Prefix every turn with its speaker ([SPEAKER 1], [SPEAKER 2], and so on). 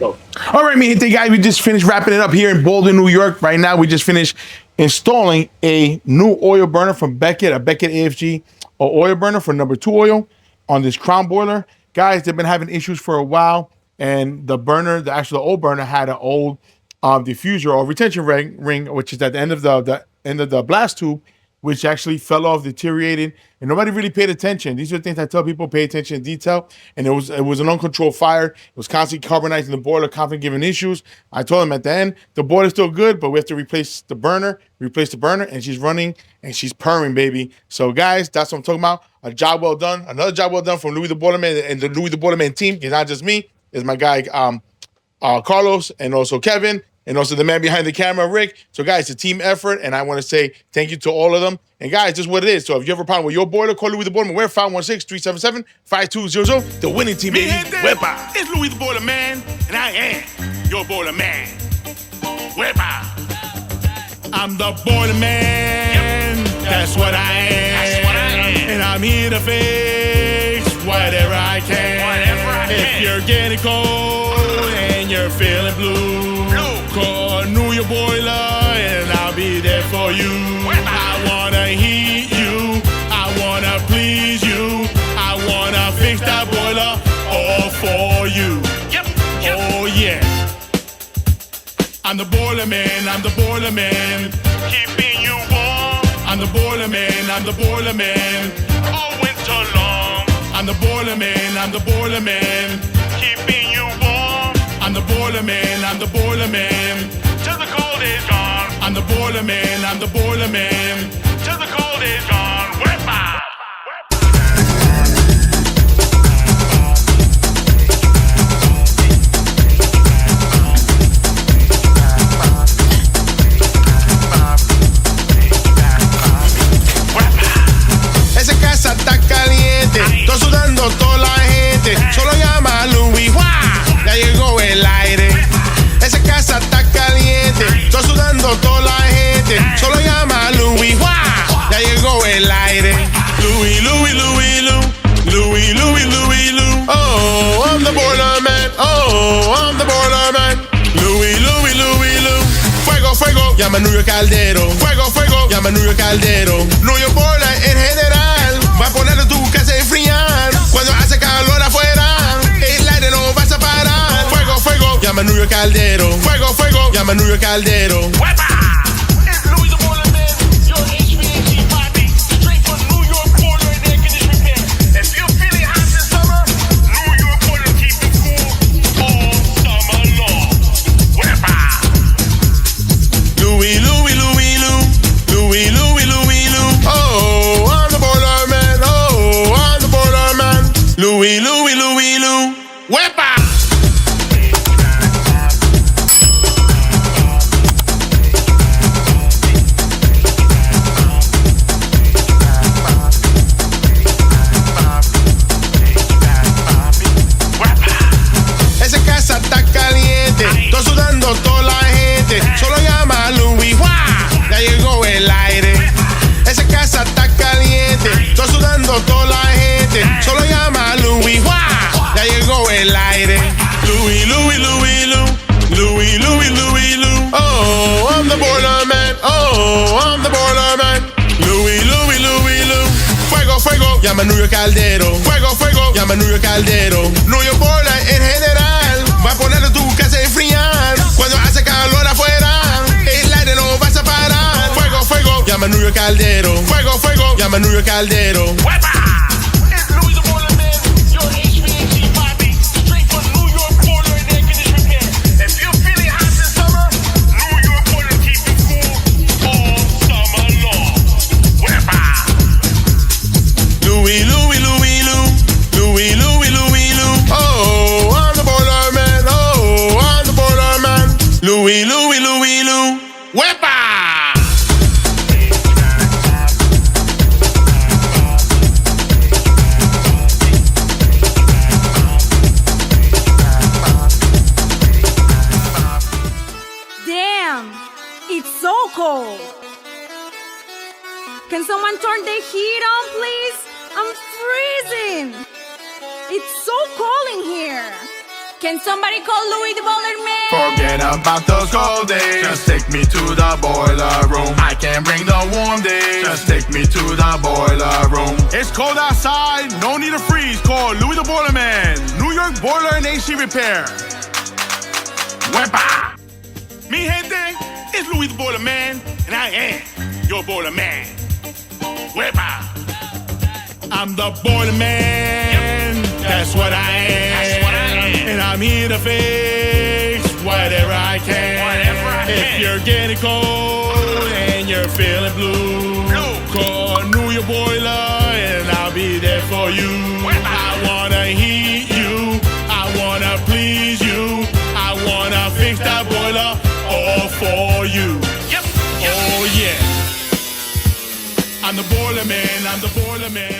[SPEAKER 1] Go. All right, mi gente, guys, we just finished wrapping it up here in Boulder, New York. Right now, we just finished installing a new oil burner from Beckett, a Beckett AFG oil burner for number 2 oil on this crown boiler. Guys, they've been having issues for a while, and the burner, the actual old burner, had an old diffuser or retention ring, which is at the end of the blast tube, which actually fell off, deteriorated, and nobody really paid attention. These are things I tell people, pay attention to detail. And it was an uncontrolled fire. It was constantly carbonizing the boiler, constantly giving issues. I told them at the end, the boiler's still good, but we have to replace the burner, and she's running, and she's purring, baby. So, guys, that's what I'm talking about. A job well done. Another job well done from Louie the Boilerman and the Louie the Boilerman team. It's not just me. It's my guy, Carlos, and also Kevin, and also the man behind the camera, Rick. So, guys, it's a team effort, and I want to say thank you to all of them. And, guys, this is what it is. So, if you have a problem with your boiler, call Louie the Boilerman. We're 516-377-5200. The winning team, baby.
[SPEAKER 2] Wepa. It's Louie the Boiler Man, and I am your Boiler Man. Wepa. I'm the Boiler Man. Yep. That's what I am. And I'm here to fix whatever I can. If you're getting cold and you're feeling blue, call New York Boiler and I'll be there for you. I wanna heat you, I wanna please you, I wanna fix that boiler all for you. Oh yeah. I'm the Boiler Man, I'm the Boiler Man, keeping you warm. I'm the Boiler Man, I'm the Boiler Man, all winter long. I'm the Boiler Man, I'm the Boiler Man, keeping you warm. I'm the Boiler Man, I'm the Boiler Man, till the cold is gone. I'm the Boiler Man, I'm the Boiler Man, till the cold is gone. Wepa!
[SPEAKER 3] Esa casa está caliente, estoy sudando toda la gente. Solo llama a Louie, ya llegó el aire. Esa casa está caliente, estoy sudando toda la gente. Solo llama a Louie, ya llegó el aire. Louie, Louie, Louie, Lou. Louie, Louie, Louie, Lou. Oh, I'm the Boiler Man. Oh, I'm the Boiler Man. Louie, Louie, Louie, Lou. Fuego, fuego, llama a New York Caldero. Fuego, fuego, llama a New York Caldero. New York Boiler en general va a poner tu casa a enfriar. Cuando hace calor afuera, el aire no vas a parar. Fuego, fuego, llama a New York Caldero. Fuego, fuego, llama a New York Caldero.
[SPEAKER 2] Wepa! It's Louie the Boiler Man, your HVAC Papi, straight from New York Boiler and Air Conditioning Repair. If you're feeling hot this summer, New York Boiler keep it cool all summer long. Wepa!
[SPEAKER 3] Louie, Louie, Louie, Lou. Louie, Louie, Louie, Lou. Oh, I'm the Boiler Man. Oh, I'm the Boiler Man. Louie, Louie, Louie, Lou. Wepa! Esa casa está caliente, estoy sudando toda la gente. Solo llama a Louie, ya llegó el aire. Esa casa está caliente, estoy sudando toda la gente. Solo llama a Louie, ya llegó el aire. Louie, Louie, Louie, Lou. Louie, Louie, Louie, Lou. Oh, I'm the Boiler Man. Oh, I'm the Boiler Man. Louie, Louie, Louie, Lou. Fuego, fuego, llama a New York Caldero. Fuego, fuego, llama a New York Caldero. New York Boiler en general va a poner tu casa a enfriar. Cuando hace calor afuera, el aire no vas a parar. Fuego, fuego, llama a New York Caldero. Fuego, fuego, llama a New York Caldero.
[SPEAKER 2] Wepa! It's Louie the Boiler Man, your HVAC Papi, straight from New York Boiler and Air Conditioning Repair. If you're feeling hot this summer, New York Boiler keep it cool all summer long. Wepa!
[SPEAKER 3] Louie, Louie, Louie, Lou. Louie, Louie, Louie, Lou. Oh, I'm the Boiler Man. Oh, I'm the Boiler Man. Louie, Louie, Louie, Lou. Wepa!
[SPEAKER 4] Damn, it's so cold. Can someone turn the heat on, please? I'm freezing. It's so cold in here. Can somebody call Louie the Boiler
[SPEAKER 2] about those cold days. Just take me to the boiler room. I can't bring the warm days. Just take me to the boiler room.
[SPEAKER 5] It's cold outside, no need to freeze. Call Louie the Boiler Man. New York boiler and AC repair.
[SPEAKER 2] Wepa! Mi gente, it's Louie the Boiler Man, and I am your boiler man. Wepa! I'm the boiler man. That's what I am. And I'm here to fix whatever I can. If you're getting cold and you're feeling blue, call New York Boiler and I'll be there for you. I wanna heat you, I wanna please you, I wanna fix that boiler all for you. Oh yeah, I'm the boiler man, I'm the boiler man.